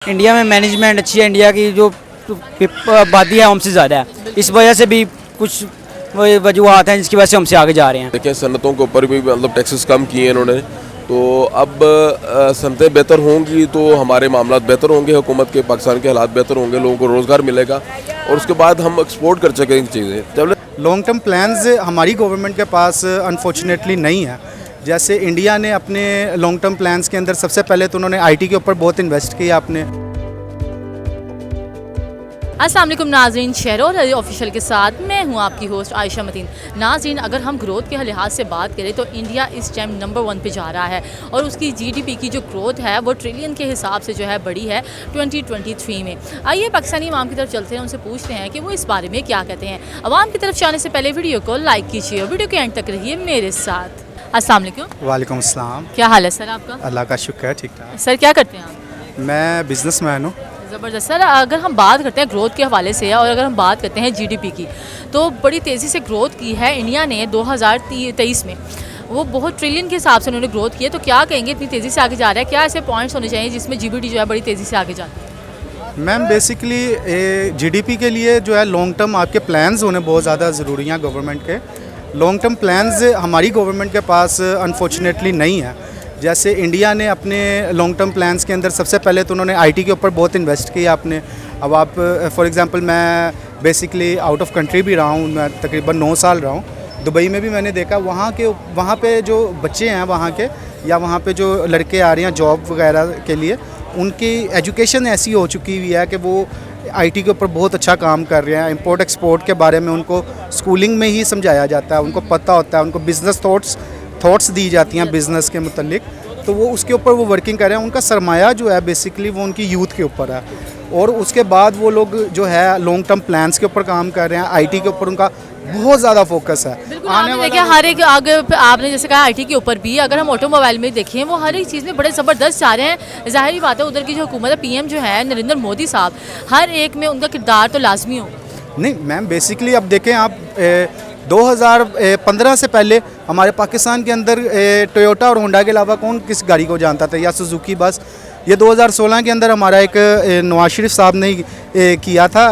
India में management अच्छी है, इंडिया की जो आबादी है हमसे ज़्यादा है, इस वजह से भी कुछ वजूहत हैं जिसकी वजह से हमसे आगे जा रहे हैं। देखिए सनतों के ऊपर भी मतलब टैक्सेस कम किए हैं इन्होंने, तो अब सनतें बेहतर होंगी तो हमारे मामला बेहतर होंगे, हुकूमत के पाकिस्तान के हालात बेहतर होंगे, लोगों को रोज़गार मिलेगा और उसके बाद हम एक्सपोर्ट कर सकेंगे चीज़ें। जब लॉन्ग टर्म प्लान्स हमारी गवर्नमेंट के पास अनफॉर्चुनेटली नहीं है। जैसे इंडिया ने अपने लॉन्ग टर्म प्लान्स के अंदर सबसे पहले तो उन्होंने आईटी के ऊपर बहुत इन्वेस्ट किया आपने। अस्सलाम वालेकुम नाज़रीन, शहर और ऑफिशियल के साथ मैं हूं आपकी होस्ट आयशा मतीन। नाज़रीन, अगर हम ग्रोथ के लिहाज से बात करें तो इंडिया इस टाइम नंबर 1 पे जा रहा है और उसकी जीडीपी की जो ग्रोथ है वो ट्रिलियन के हिसाब से जो है बढ़ी है 2023 में। आइए पाकिस्तानी अवाम की तरफ चलते हैं, उनसे पूछते हैं कि वो इस बारे में क्या कहते हैं। अवाम की तरफ जाने से पहले वीडियो को लाइक कीजिए और वीडियो के एंड तक रहिए मेरे साथ। अस्सलाम वालेकुम। वालेकुम अस्सलाम। क्या हाल है सर आपका? अल्लाह का शुक्र है, ठीक ठाक। सर क्या करते हैं आप? मैं बिजनेसमैन हूँ। ज़बरदस्त। सर अगर हम बात करते हैं ग्रोथ के हवाले से और अगर हम बात करते हैं जीडीपी की, तो बड़ी तेज़ी से ग्रोथ की है इंडिया ने 2023 में। वो बहुत ट्रिलियन के हिसाब से उन्होंने ग्रोथ की है, तो क्या कहेंगे इतनी तेज़ी से आगे जा रहा है? क्या ऐसे पॉइंट्स होने चाहिए जिसमें जीडीपी जो है बड़ी तेज़ी से आगे जाती है? मैम बेसिकली जीडीपी के लिए जो है लॉन्ग टर्म आपके प्लान्स होने बहुत ज़्यादा ज़रूरी हैं गवर्नमेंट के। लॉन्ग टर्म प्लान्स हमारी गवर्नमेंट के पास अनफॉर्चुनेटली नहीं है। जैसे इंडिया ने अपने लॉन्ग टर्म प्लान्स के अंदर सबसे पहले तो उन्होंने आईटी के ऊपर बहुत इन्वेस्ट किया आपने। अब आप फॉर एग्जांपल मैं बेसिकली आउट ऑफ कंट्री भी रहा हूँ, मैं तकरीबन 9 साल रहा हूँ। दुबई में भी मैंने देखा वहाँ पे जो बच्चे हैं वहाँ के या वहाँ पे जो लड़के आ रहे हैं जॉब वगैरह के लिए, उनकी एजुकेशन ऐसी हो चुकी हुई है कि वो आईटी के ऊपर बहुत अच्छा काम कर रहे हैं। इंपोर्ट एक्सपोर्ट के बारे में उनको स्कूलिंग में ही समझाया जाता है, उनको पता होता है, उनको बिज़नेस थॉट्स दी जाती हैं बिज़नेस के मुतल्लिक, तो वो उसके ऊपर वो वर्किंग कर रहे हैं। उनका सरमाया जो है बेसिकली वो उनकी यूथ के ऊपर है और उसके बाद वो लोग जो है लॉन्ग टर्म प्लान्स के ऊपर काम कर रहे हैं। आईटी के ऊपर उनका बहुत ज़्यादा फोकस है। आने वाला देखिए हर एक अगर आपने जैसे कहा आईटी के ऊपर भी, अगर हम ऑटोमोबाइल में देखें वो हर एक चीज़ में बड़े ज़बरदस्त जा रहे हैं। ज़ाहिर बात है उधर की जो हुकूमत है, पीएम जो है नरेंद्र मोदी साहब, हर एक में उनका किरदार तो लाजमी हो। नहीं मैम, बेसिकली अब देखें आप 2015 से पहले हमारे पाकिस्तान के अंदर टोयोटा और होंडा के अलावा कौन किस गाड़ी को जानता था, या सुजुकी बस। ये 2016 के अंदर हमारा एक नवाज शरीफ साहब ने किया था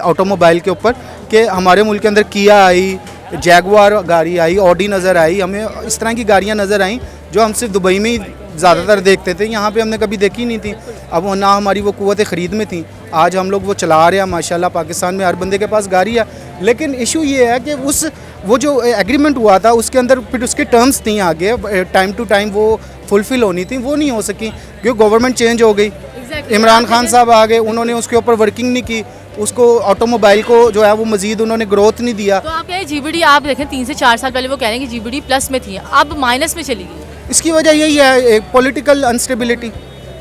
ऑटोमोबाइल के ऊपर कि हमारे मुल्क के अंदर किया आई, जैगवार गाड़ी आई, ऑडी नज़र आई, हमें इस तरह की गाड़ियाँ नज़र आईं जो हम सिर्फ दुबई में ही ज़्यादातर देखते थे, यहाँ पे हमने कभी देखी नहीं थी। अब वो ना हमारी वो कुव्वत ख़रीद में थी, आज हम लोग वो चला रहे हैं माशाल्लाह। पाकिस्तान में हर बंदे के पास गाड़ी है, लेकिन इशू ये है कि वो जो एग्रीमेंट हुआ था उसके अंदर फिर उसकी टर्म्स थी आगे, टाइम टू टाइम वो फुलफ़िल होनी थी, वो नहीं हो सकी क्योंकि गवर्नमेंट चेंज हो गई। इमरान खान साहब आ गए, उन्होंने उसके ऊपर वर्किंग नहीं की, उसको ऑटोमोबाइल को जो है वो मजीद उन्होंने ग्रोथ नहीं दिया। तो आप कहें जीबीडी, आप देखें 3 से 4 साल पहले वो कह रहे हैं कि जीबीडी प्लस में थी, अब माइनस में चली गई। इसकी वजह यही है एक पॉलिटिकल अनस्टेबिलिटी।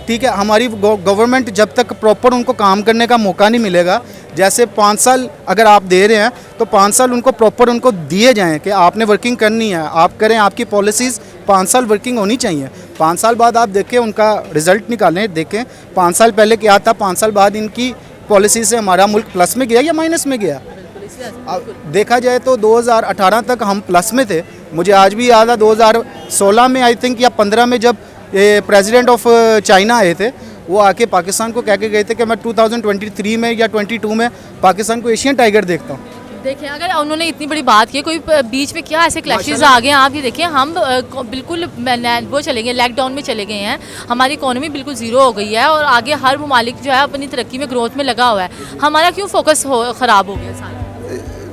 ठीक है, हमारी गवर्नमेंट जब तक प्रॉपर उनको काम करने का मौका नहीं मिलेगा, जैसे 5 साल अगर आप दे रहे हैं तो 5 साल उनको प्रॉपर उनको दिए जाएं कि आपने वर्किंग करनी है, आप करें, आपकी पॉलिसीज़ 5 साल वर्किंग होनी चाहिए। 5 साल बाद आप देखें उनका रिज़ल्ट निकालें, देखें 5 साल पहले क्या था, 5 साल बाद इनकी पॉलिसी से हमारा मुल्क प्लस में गया या माइनस में गया। अब देखा जाए तो 2018 तक हम प्लस में थे। मुझे आज भी याद है 2016 में आई थिंक या 15 में जब प्रेसिडेंट ऑफ चाइना आए थे, वो आके पाकिस्तान को कह के गए थे कि मैं 2023 में या 22 में पाकिस्तान को एशियन टाइगर देखता हूँ। देखिए अगर उन्होंने इतनी बड़ी बात की, कोई बीच में क्या ऐसे क्लैशेस आ गए हैं? आप ये देखिए हम बिल्कुल वो चले गए, लॉकडाउन में चले गए हैं, हमारी इकोनॉमी बिल्कुल ज़ीरो हो गई है और आगे हर ममालिक जो है अपनी तरक्की में ग्रोथ में लगा हुआ है, हमारा क्यों फोकस ख़राब हो गया सारा?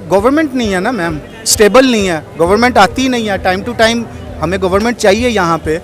गवर्नमेंट नहीं है ना मैम, स्टेबल नहीं है, गवर्नमेंट आती नहीं है टाइम टू टाइम। हमें गवर्नमेंट चाहिए यहाँ पे।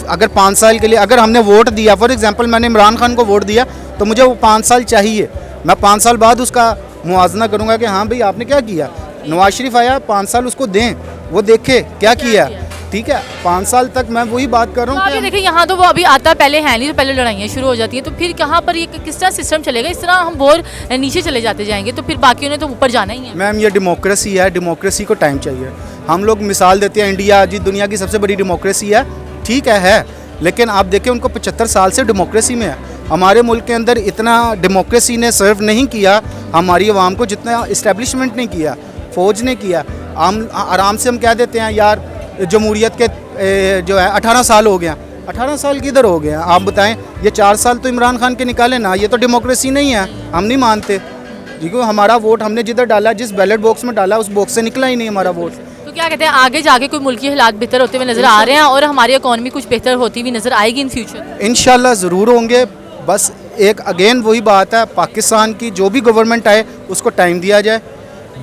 अगर 5 साल के लिए अगर हमने वोट दिया, फॉर एग्जांपल मैंने इमरान खान को वोट दिया, तो मुझे वो 5 साल चाहिए। मैं 5 साल बाद उसका मुआवजा करूँगा कि हाँ भाई आपने क्या किया। नवाज शरीफ आया, 5 साल उसको दें, वो देखे क्या किया। ठीक है, 5 साल तक मैं वही बात कर रहा हूँ। देखिए यहाँ तो वो अभी आता पहले है नहीं, तो पहले लड़ाइयाँ शुरू हो जाती हैं, तो फिर कहाँ पर ये किस तरह सिस्टम चलेगा? इस तरह हम बहुत नीचे चले जाते जाएंगे तो फिर बाकियों ने तो ऊपर जाना ही है। मैम ये डेमोक्रेसी है, डेमोक्रेसी को टाइम चाहिए। हम लोग मिसाल देते हैं इंडिया जी दुनिया की सबसे बड़ी डेमोक्रेसी है, ठीक है, लेकिन आप देखें उनको 75 साल से डेमोक्रेसी में है। हमारे मुल्क के अंदर इतना डेमोक्रेसी ने सर्व नहीं किया हमारी आवाम को जितना इस्टेब्लिशमेंट ने किया, फ़ौज ने किया। हम आराम से हम कह देते हैं यार जमहूरियत के जो है 18 साल हो गया, 18 साल किधर हो गए हैं आप बताएं। ये 4 साल तो इमरान खान के निकाले ना, ये तो डेमोक्रेसी नहीं है, हम नहीं मानते। क्योंकि हमारा वोट हमने जिधर डाला, जिस बैलेट बॉक्स में डाला, उस बॉक्स से निकला ही नहीं हमारा वोट। तो क्या कहते हैं, आगे जाके कोई मुल्की हालात बेहतर होते हुए नज़र आ रहे हैं और हमारी इकॉनमी कुछ बेहतर होती हुई नज़र आएगी इन फ्यूचर? इंशाल्लाह ज़रूर होंगे। बस एक अगेन वही बात है, पाकिस्तान की जो भी गवर्नमेंट आए उसको टाइम दिया जाए।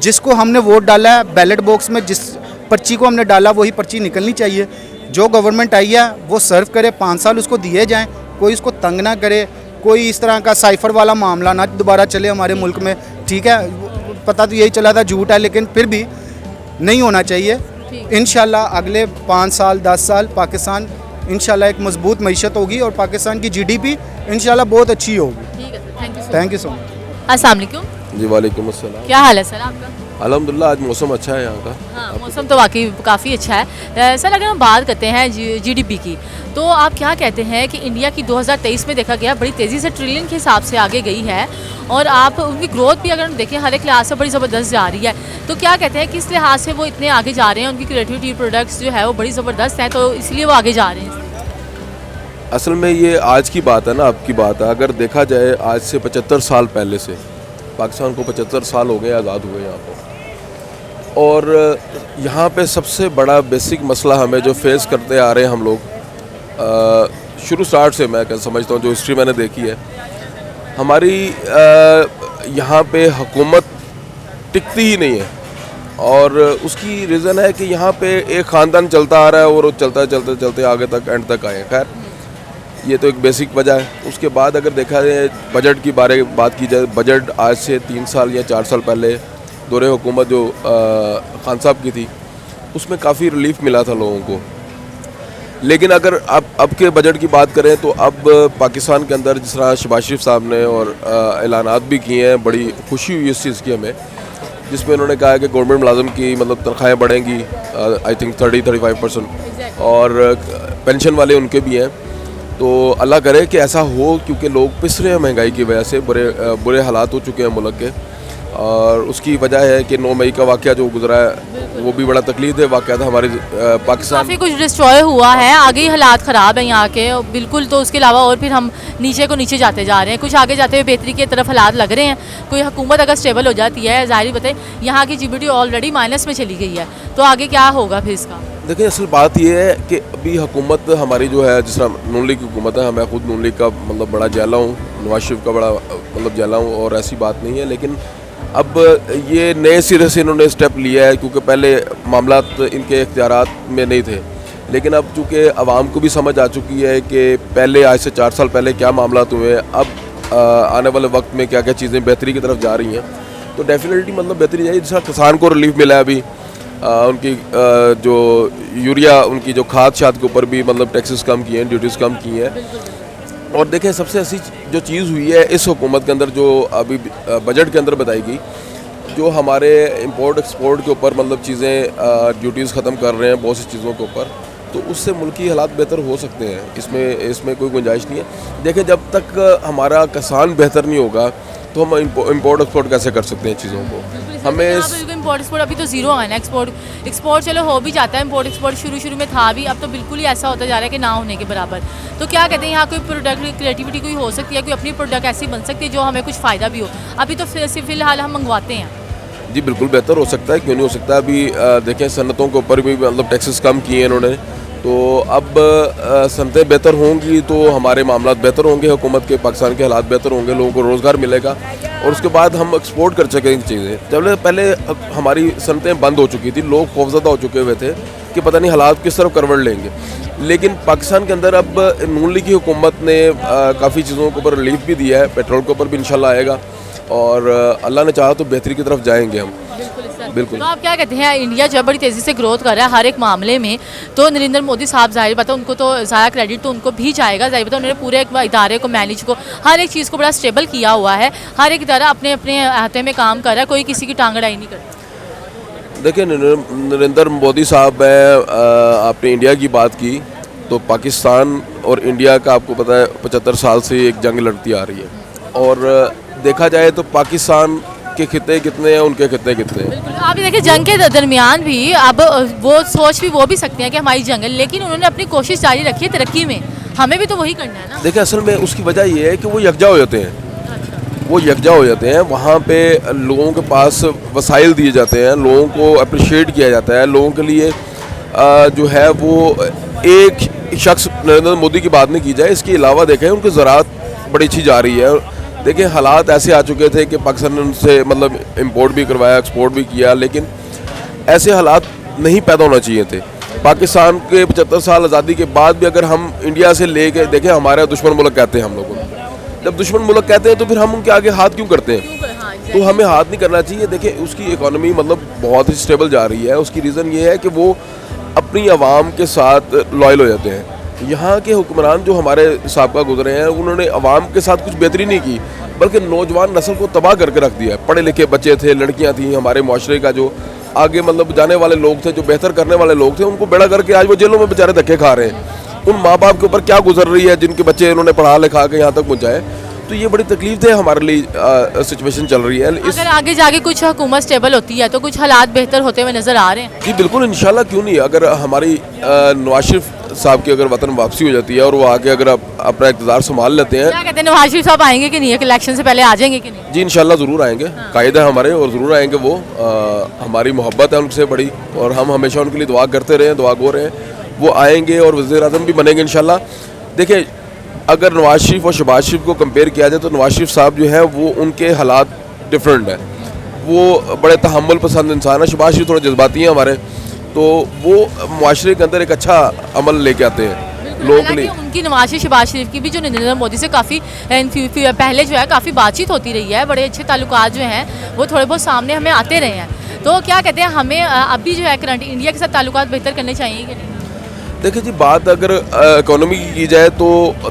जिसको हमने वोट डाला है बैलेट बॉक्स में, जिस पर्ची को हमने डाला वही पर्ची निकलनी चाहिए। जो गवर्नमेंट आई है वो सर्व करे, 5 साल उसको दिए जाएं, कोई उसको तंग ना करे, कोई इस तरह का साइफर वाला मामला ना दोबारा चले हमारे मुल्क में। ठीक है, पता तो यही चला था झूठ है, लेकिन फिर भी नहीं होना चाहिए। इंशाल्लाह अगले 5 साल 10 साल पाकिस्तान इंशाल्लाह एक मजबूत मईशत होगी और पाकिस्तान की GDP इंशाल्लाह बहुत अच्छी होगी। ठीक है, थैंक यू सो मच। अस्सलाम वालेकुम। जी वालेकुम अस्सलाम। क्या हाल है सर आपका? अल्हम्दुलिल्लाह आज मौसम अच्छा है यहाँ का। हाँ, मौसम तो वाकई काफ़ी अच्छा है। सर अगर हम बात करते हैं GDP की, तो आप क्या कहते हैं कि इंडिया की 2023 में देखा गया बड़ी तेज़ी से ट्रिलियन के हिसाब से आगे गई है और आप उनकी ग्रोथ भी अगर हम देखें हर एक लिहाज से बड़ी ज़बरदस्त जा रही है, तो क्या कहते हैं किस लिहाज से वो इतने आगे जा रहे हैं? उनकी क्रिएटिविटी प्रोडक्ट्स जो है वो बड़ी ज़बरदस्त हैं, तो इसलिए वो आगे जा रहे हैं। असल में ये आज की बात है ना, अब की बात है। अगर देखा जाए आज से 75 साल पहले से पाकिस्तान को 75 साल हो गए आज़ाद हुए यहाँ पर, और यहाँ पे सबसे बड़ा बेसिक मसला हमें जो फेस करते आ रहे हैं हम लोग शुरू स्टार्ट से, मैं समझता हूँ जो हिस्ट्री मैंने देखी है, हमारी यहाँ पे हुकूमत टिकती ही नहीं है। और उसकी रीज़न है कि यहाँ पे एक ख़ानदान चलता आ रहा है और वो चलते चलते आगे तक एंड तक आए। खैर ये तो एक बेसिक वजह है। उसके बाद अगर देखा जाए बजट की बात की जाए, बजट आज से 3 साल या 4 साल पहले दौरे हुकूमत जो खान साहब की थी, उसमें काफ़ी रिलीफ मिला था लोगों को। लेकिन अगर अब के बजट की बात करें तो अब पाकिस्तान के अंदर जिस तरह शहबाज शरीफ साहब ने और ऐलानात भी किए हैं, बड़ी खुशी हुई इस चीज़ की हमें, जिसमें उन्होंने कहा है कि गवर्नमेंट मुलाजिम की मतलब तनख्वाहें बढ़ेंगी आई थिंक 30-35% और पेंशन वाले उनके भी हैं। तो अल्लाह करे कि ऐसा हो, क्योंकि लोग पिस रहे हैं महंगाई की वजह से, बुरे हालात हो चुके हैं मुल्क के। और उसकी वजह है कि 9 मई का वाक़या जो गुजरा है वो भी बड़ा तकलीफ है वाक़या था हमारे पाकिस्तान। काफ़ी कुछ डिस्ट्रॉय हुआ है, आगे ही हालात ख़राब हैं यहाँ के बिल्कुल। तो उसके अलावा और फिर हम नीचे को नीचे जाते जा रहे हैं, कुछ आगे जाते हुए बेहतरी की तरफ हालात लग रहे हैं। कोई हुकूमत अगर स्टेबल हो जाती है, ज़ाहिर बताएं यहाँ की GDP ऑलरेडी माइनस में चली गई है, तो आगे क्या होगा फिर इसका? देखिए असल बात यह है कि अभी हुकूमत हमारी जो है, जिस तरह नून लीग की हुकूमत है, मैं खुद नून लीग का मतलब बड़ा जैला हूँ, नवाज शरीफ का बड़ा मतलब जैला हूँ, और ऐसी बात नहीं है। लेकिन अब ये नए सिरे से इन्होंने स्टेप लिया है, क्योंकि पहले मामलात इनके इख्तियारात में नहीं थे। लेकिन अब चूँकि आवाम को भी समझ आ चुकी है कि पहले आज से 4 साल पहले क्या मामलात हुए हैं, अब आने वाले वक्त में क्या क्या चीज़ें बेहतरी की तरफ जा रही हैं, तो डेफिनेटली मतलब बेहतरी जाएगी। जिस तरह किसान को रिलीफ मिला है अभी, उनकी जो यूरिया, उनकी जो खाद शाद के ऊपर भी मतलब टैक्सेस कम किए हैं, ड्यूटीज़ कम की हैं। और देखें सबसे ऐसी जो चीज़ हुई है इस हुकूमत के अंदर, जो अभी बजट के अंदर बताई गई, जो हमारे इंपोर्ट एक्सपोर्ट के ऊपर मतलब चीज़ें ड्यूटीज़ ख़त्म कर रहे हैं बहुत सी चीज़ों के ऊपर, तो उससे मुल्की हालात बेहतर हो सकते हैं। इसमें कोई गुंजाइश नहीं है। देखें जब तक हमारा किसान बेहतर नहीं होगा तो हम इंपोर्ट एक्सपोर्ट कैसे कर सकते हैं चीज़ों को? हमें इंपोर्ट एक्सपोर्ट अभी तो ज़ीरो है ना। एक्सपोर्ट चलो हो भी जाता है, इंपोर्ट एक्सपोर्ट शुरू में था भी, अब तो बिल्कुल ही ऐसा होता जा रहा है कि ना होने के बराबर। तो क्या कहते हैं यहाँ कोई प्रोडक्ट क्रिएटिविटी कोई हो सकती है, कोई अपनी प्रोडक्ट ऐसी बन सकती है जो हमें कुछ फ़ायदा भी हो? अभी तो फ़िलहाल हम मंगवाते हैं। जी बिल्कुल बेहतर हो सकता है, क्यों नहीं हो सकता। अभी देखें सनतों के ऊपर भी मतलब टैक्सेस कम किए हैं इन्होंने, तो अब सनतें बेहतर होंगी तो हमारे मामला बेहतर होंगे, हुकूमत के पाकिस्तान के हालात बेहतर होंगे, लोगों को रोज़गार मिलेगा और उसके बाद हम एक्सपोर्ट कर सकेंगे चीज़ें। जब पहले हमारी सनतें बंद हो चुकी थी, लोग खौफजदा हो चुके हुए थे कि पता नहीं हालात किस तरफ करवट लेंगे। लेकिन पाकिस्तान के अंदर अब नून लीग की हुकूमत ने काफ़ी चीज़ों के ऊपर रिलीफ भी दिया है, पेट्रोल के ऊपर भी इंशाल्लाह आएगा और अल्लाह ने चाहा तो बेहतरी की तरफ जाएंगे हम। बिल्कुल। तो आप क्या कहते हैं, इंडिया जो बड़ी तेज़ी से ग्रोथ कर रहा है हर एक मामले में, तो नरेंद्र मोदी साहब ज़ाहिर बात है उनको तो ज़्यादा क्रेडिट तो उनको भी जाएगा। ज़ाहिर बात है उन्होंने पूरे एक इदारे को मैनेज को हर एक चीज़ को बड़ा स्टेबल किया हुआ है, हर एक इदारा अपने अपने अहते में काम कर रहा है, कोई किसी की टांग अड़ाई नहीं करता। देखिए नरेंद्र मोदी साहब है, आपने इंडिया की बात की तो पाकिस्तान और इंडिया का आपको पता है 75 साल से एक जंग लड़ती आ रही है। और देखा जाए तो पाकिस्तान के खिते कितने हैं, उनके खिते कितने हैं। बिल्कुल, आप ये देखिए जंग के दरमियान भी अब वो सोच भी वो भी सकते हैं कि हमारी जंग है, लेकिन उन्होंने अपनी कोशिश जारी रखी है तरक्की में। हमें भी तो वही करना है ना। देखिए असल में उसकी वजह ये है कि वो यकजा हो जाते हैं, वो यकजा हो जाते हैं। वहाँ पे लोगों के पास वसाइल दिए जाते हैं, लोगों को अप्रिशिएट किया जाता है। लोगों के लिए जो है वो एक शख्स नरेंद्र मोदी की बात नहीं की जाए, इसके अलावा देखें उनकी ज़राअत बड़ी अच्छी जा रही है। देखिए हालात ऐसे आ चुके थे कि पाकिस्तान ने उनसे मतलब इंपोर्ट भी करवाया, एक्सपोर्ट भी किया, लेकिन ऐसे हालात नहीं पैदा होना चाहिए थे। पाकिस्तान के 75 साल आज़ादी के बाद भी अगर हम इंडिया से ले के देखें, हमारा दुश्मन मुल्क कहते हैं हम लोगों को, जब दुश्मन मुल्क कहते हैं तो फिर हम उनके आगे हाथ क्यों करते हैं? तो हमें हाथ नहीं करना चाहिए। देखिए उसकी इकोनॉमी मतलब बहुत ही स्टेबल जा रही है। उसकी रीज़न ये है कि वो अपनी आवाम के साथ लॉयल हो जाते हैं। यहाँ के हुक्मरान जो हमारे साबका गुजरे हैं, उन्होंने आवाम के साथ कुछ बेहतरी नहीं की, बल्कि नौजवान नस्ल को तबाह करके रख दिया है। पढ़े लिखे बच्चे थे, लड़कियाँ थी, हमारे माशरे का जो आगे मतलब जाने वाले लोग थे, जो बेहतर करने वाले लोग थे, उनको बेड़ा करके आज वो जेलों में बेचारे धक्के खा रहे हैं। उन माँ बाप के ऊपर क्या गुजर रही है जिनके बच्चे इन्होंने पढ़ा लिखा के यहाँ तक पहुँचाए। तो ये बड़ी तकलीफ है हमारे लिए सिचुएशन चल रही है। अगर आगे जाके कुछ हुकूमत स्टेबल होती है तो कुछ हालात बेहतर होते हुए नजर आ रहे हैं। जी बिल्कुल, इंशाल्लाह, क्यों नहीं। अगर हमारी नवाज शरीफ साहब की अगर वतन वापसी हो जाती है और वो आके अगर अपना इक़्तिदार संभाल लेते हैं, क्या कहते हैं नवाज शरीफ साहब आएंगे कि नहीं, इलेक्शन से पहले आ जाएंगे कि नहीं? जी इंशाल्लाह ज़रूर आएंगे। कायदा है हमारे और ज़रूर आएंगे वो। हमारी मोहब्बत है उनसे बड़ी और हम हमेशा उनके लिए दुआ करते रहे, दुआ गो रहे हैं। वो आएंगे और वज़ीर-ए-आज़म भी बनेंगे इंशाल्लाह। देखिए अगर नवाज शरीफ और शहबाज शरीफ को कंपेयर किया जाए तो नवाज शरीफ साहब जो है वो उनके हालात डिफरेंट है। वो बड़े तहम्मुल पसंद इंसान है। शहबाज शरीफ थोड़े जज्बाती हैं हमारे, तो वो मुआशरे के अंदर एक अच्छा अमल लेके आते हैं लोगों के लिए। उनकी नवाज शरीफ शहबाज शरीफ की भी जो नरेंद्र मोदी से काफ़ी पहले जो है काफ़ी बातचीत होती रही है, बड़े अच्छे ताल्लुकात जो हैं वो थोड़े बहुत सामने हमें आते रहे हैं। तो क्या कहते हैं हमें अभी जो है करंट इंडिया के साथ ताल्लुकात बेहतर करने चाहिए कि नहीं? देखिए जी, बात अगर इकोनॉमी की जाए तो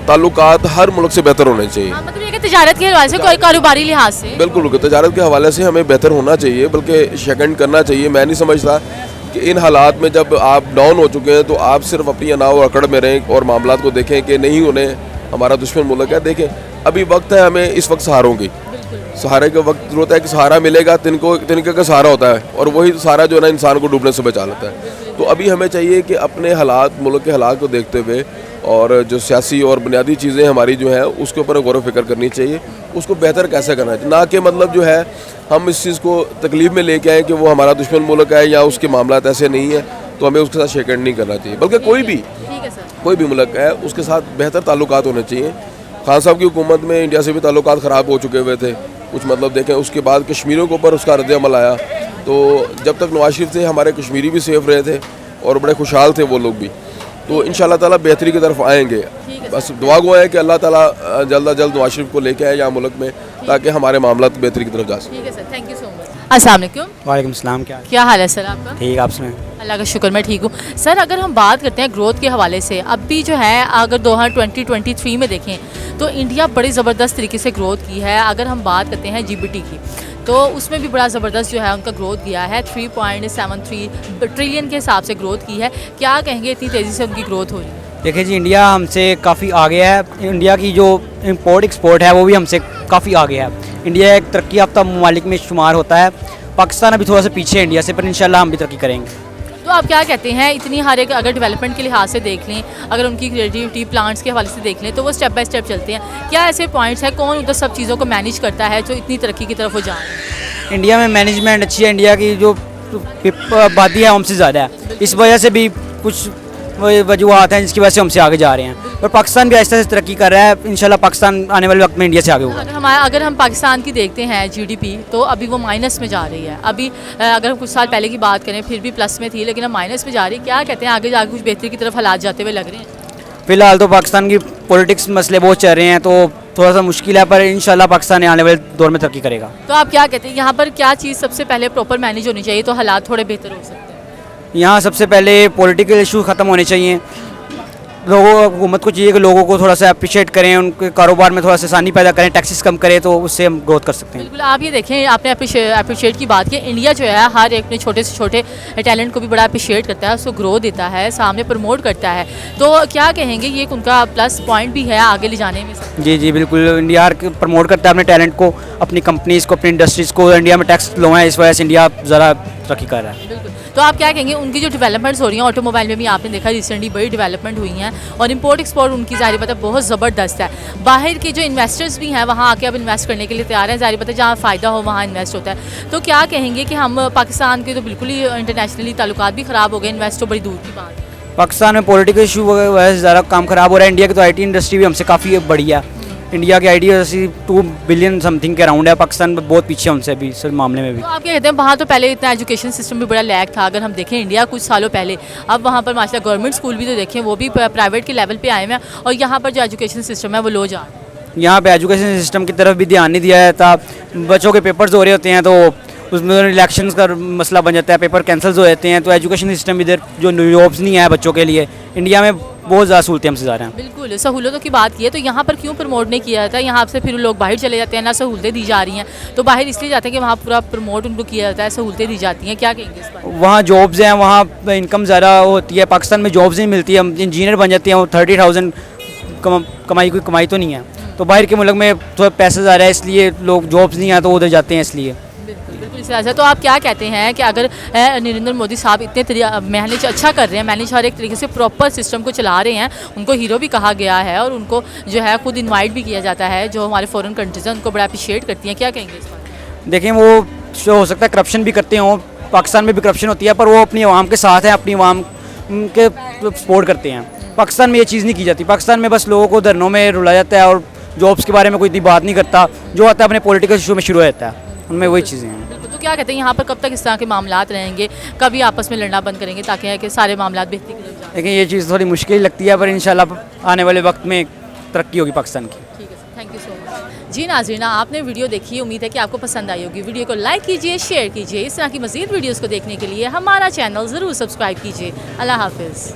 ताल्लुकात हर मुल्क से बेहतर होने चाहिए। मतलब ये कि तजारत के हवाले से, कोई कारोबारी लिहाज से। बिल्कुल, तजारत के हवाले से हमें बेहतर होना चाहिए, बल्कि सेकंड करना चाहिए। मैं नहीं समझता कि इन हालात में जब आप डाउन हो चुके हैं तो आप सिर्फ अपनी अनाव अकड़ में रहें और मामलात को देखें कि नहीं उन्हें हमारा दुश्मन मुल्क है। देखें अभी वक्त है हमें इस वक्त सहारों की, सहारे के वक्त जरूरत है कि सहारा मिलेगा, तिनके का सहारा होता है और वही सहारा जो है ना इंसान को डूबने से बचा लेता है। तो अभी हमें चाहिए कि अपने हालात, मुल्क के हालात को देखते हुए और जो सियासी और बुनियादी चीज़ें हमारी जो हैं उसके ऊपर गौर फिक्र करनी चाहिए, उसको बेहतर कैसे करना चाहिए। ना कि मतलब जो है हम इस चीज़ को तकलीफ में लेके आएँ कि वो हमारा दुश्मन मुल्क है या उसके मामलात ऐसे नहीं है, तो हमें उसके साथ शेकंड नहीं करना चाहिए। बल्कि कोई भी मुल्क है उसके साथ बेहतर ताल्लुकात होने चाहिए। खान साहब की हुकूमत में इंडिया से भी ताल्लुकात ख़राब हो चुके हुए थे कुछ, मतलब देखें उसके बाद कश्मीरियों के ऊपर उसका रद्द अमल आया। तो जब तक नवाज शरीफ थे हमारे कश्मीरी भी सेफ रहे थे और बड़े खुशहाल थे वो लोग भी। तो इंशाल्लाह ताला बेहतरी की तरफ आएंगे। बस दुआ गो है कि अल्लाह ताला जल्द अज जल्द नवाज शरीफ को लेके आए यहाँ मुल्क में, ताकि हमारे मामला बेहतरी की तरफ जा सकें। ठीक है sir, thank you so much. अस्सलाम वालेकुम। वालेकुम सलाम। क्या हाल है सर आपका? ठीक, आप सुनाएं? अल्लाह का शुक्र, मैं ठीक हूँ। सर अगर हम बात करते हैं ग्रोथ के हवाले से, अब भी जो है अगर 2023 में देखें तो इंडिया बड़ी ज़बरदस्त तरीके से ग्रोथ की है। अगर हम बात करते हैं जीबीटी की तो उसमें भी बड़ा ज़बरदस्त जो है उनका ग्रोथ गया है, 3.73 ट्रिलियन के हिसाब से ग्रोथ की है। क्या कहेंगे इतनी तेज़ी से उनकी ग्रोथ हो रही है? देखिए जी, इंडिया हमसे काफ़ी आगे है। इंडिया की जो इंपोर्ट एक्सपोर्ट है वो भी हमसे काफ़ी आगे है। इंडिया एक तरक्की याफ्ता ममालिक में शुमार होता है। पाकिस्तान अभी थोड़ा सा पीछे है इंडिया से, पर इंशाल्लाह हम भी तरक्की करेंगे। तो आप क्या कहते हैं इतनी हर एक अगर डेवलपमेंट के लिहाज से देख लें, अगर उनकी क्रिएटिविटी प्लांट्स के हवाले से देख लें तो वो स्टेप बाय स्टेप चलते हैं, क्या ऐसे पॉइंट्स हैं, कौन उधर सब चीज़ों को मैनेज करता है जो इतनी तरक्की की तरफ वो जा रहे हैं? इंडिया में मैनेजमेंट अच्छी है। इंडिया की जो आबादी है हमसे ज़्यादा है, इस वजह से भी कुछ वजूहत हैं जिसकी वजह से हमसे आगे जा रहे हैं। और पाकिस्तान भी आहिस्ता आहिस्ता तरक्की कर रहा है। इंशाल्लाह पाकिस्तान आने वाले वक्त में इंडिया से आगे होगा। अगर हम पाकिस्तान की देखते हैं जीडीपी तो अभी वो माइनस में जा रही है। अभी अगर हम कुछ साल पहले की बात करें फिर भी प्लस में थी, लेकिन अब माइनस में जा रही है। क्या कहते हैं आगे जाके कुछ बेहतरी की तरफ हालात जाते हुए लग रहे हैं? फ़िलहाल तो पाकिस्तान की पॉलिटिक्स मसले बहुत चल रहे हैं तो थोड़ा सा मुश्किल है, पर इंशाल्लाह पाकिस्तान आने वाले दौर में तरक्की करेगा। तो आप क्या कहते हैं यहाँ पर क्या चीज़ सबसे पहले प्रॉपर मैनेज होनी चाहिए तो हालात थोड़े बेहतर हो सकते हैं? यहाँ सबसे पहले पॉलिटिकल इशू ख़त्म होने चाहिए। लोगों हुकूमत को चाहिए कि लोगों को थोड़ा सा अप्रिशिएट करें, उनके कारोबार में थोड़ा सा आसानी पैदा करें, टैक्सेस कम करें, तो उससे हम ग्रोथ कर सकते हैं। बिल्कुल, आप ये देखें, आपने अप्रिशिएट की बात की। इंडिया जो है हर एक अपने छोटे से छोटे टैलेंट को भी बड़ा अप्रिशिएट करता है, उसको ग्रो देता है, सामने प्रमोट करता है। तो क्या कहेंगे, ये एक उनका प्लस पॉइंट भी है आगे ले जाने में? जी जी बिल्कुल, इंडिया प्रमोट करता है अपने टैलेंट को, अपनी कंपनीज़ को, अपनी इंडस्ट्रीज़ को। इंडिया में टैक्स लो है, इस वजह से इंडिया ज़रा तरक्की कर रहा है। बिल्कुल, तो आप क्या कहेंगे, उनकी जो डेवलपमेंट्स हो रही हैं ऑटोमोबाइल में भी आपने देखा रिसेंटली बड़ी डेवलपमेंट हुई हैं, और इंपोर्ट एक्सपोर्ट उनकी ज़ाहिर बात है बहुत ज़बरदस्त है। बाहर के जो इन्वेस्टर्स भी हैं वहाँ आके अब इन्वेस्ट करने के लिए तैयार हैं, ज़ाहिर बात है जहाँ फ़ायदा हो वहाँ इन्वेस्ट होता है। तो क्या कहेंगे कि हम पाकिस्तान के तो बिल्कुल ही इंटरनेशनली ताल्लुकात भी ख़राब हो गए, इन्वेस्ट तो बड़ी दूर की बात है। पाकिस्तान में पॉलिटिकल इशू वजह से ज़्यादा काम ख़राब हो रहा है। इंडिया की तो आईटी इंडस्ट्री भी हमसे काफ़ी बढ़िया। इंडिया की आईटी इंडस्ट्री 2 बिलियन समथिंग के अराउंड है, पाकिस्तान में बहुत पीछे हमसे भी इस मामले में भी। तो आप क्या कहते हैं, वहाँ तो पहले इतना एजुकेशन सिस्टम भी बड़ा लैग था, अगर हम देखें इंडिया कुछ सालों पहले, अब वहाँ पर माशाल्लाह गवर्नमेंट स्कूल भी तो देखें वो भी प्राइवेट के लेवल पे आए हुए हैं, और यहाँ पर जो एजुकेशन सिस्टम है वो लो जा रहा है। यहाँ पे एजुकेशन सिस्टम की तरफ भी ध्यान नहीं दिया जाता। बच्चों के पेपर्स हो रहे होते हैं तो उसमें इलेक्शंस का मसला बन जाता है, पेपर कैंसिल हो जाते हैं, तो एजुकेशन सिस्टम इधर जो जॉब्स नहीं है बच्चों के लिए, इंडिया में बहुत ज़्यादा सहूलतें हमसे ज़्यादा हैं। बिल्कुल, सहूलतों की बात की है तो यहाँ पर क्यों प्रमोट नहीं किया जाता? यहाँ से फिर लोग बाहर चले जाते हैं, ना सहूलतें दी जा रही हैं, तो बाहर इसलिए जाते हैं कि वहाँ पूरा प्रमोट उनको किया जाता है, सहूलतें दी जाती हैं। क्या कहेंगे इस पर? वहाँ जॉब्स हैं, वहाँ इनकम ज़्यादा होती है। पाकिस्तान में जॉब्स नहीं मिलती है, हम इंजीनियर बन जाते हैं, वो 30,000 कमाई कोई कमाई तो नहीं है। तो बाहर के मुल्क में थोड़ा पैसा ज़्यादा है, इसलिए लोग जॉब्स नहीं है तो उधर जाते हैं इसलिए। बिल्कुल इस तरह। तो आप क्या कहते हैं कि अगर नरेंद्र मोदी साहब इतने मैनेज अच्छा कर रहे हैं, मैनेज हर एक तरीके से प्रॉपर सिस्टम को चला रहे हैं, उनको हीरो भी कहा गया है और उनको जो है खुद इनवाइट भी किया जाता है, जो हमारे फॉरेन कंट्रीज हैं उनको बड़ा अप्रिशिएट करती हैं, क्या कहेंगे इस पर? देखें, वो जो हो सकता है करप्शन भी करते हों, पाकिस्तान में भी करप्शन होती है, पर वो अपनी आवाम के साथ हैं, अपनी आवाम के सपोर्ट करते हैं। पाकिस्तान में ये चीज़ नहीं की जाती। पाकिस्तान में बस लोगों को धरनों में रुलाया जाता है और जॉब्स के बारे में कोई इतनी बात नहीं करता, जो आता है अपने पॉलिटिकल इशू में शुरू हो जाता है, उनमें वही चीज़ें हैं। बिल्कुल, तो क्या कहते हैं यहाँ पर कब तक इस तरह के मामलात रहेंगे, कभी आपस में लड़ना बंद करेंगे ताकि है कि सारे मामलात बेहतरी की तरफ जाएं? लेकिन ये चीज़ थोड़ी मुश्किल लगती है, पर इंशाल्लाह आने वाले वक्त में तरक्की होगी पाकिस्तान की। ठीक है sir, thank you so much. जी नाज़रीन, आपने वीडियो देखी, उम्मीद है कि आपको पसंद आई होगी। वीडियो को लाइक कीजिए, शेयर कीजिए। इस तरह की मज़ीद वीडियोज़ को देखने के लिए हमारा चैनल ज़रूर सब्सक्राइब कीजिए। अल्लाह हाफिज़।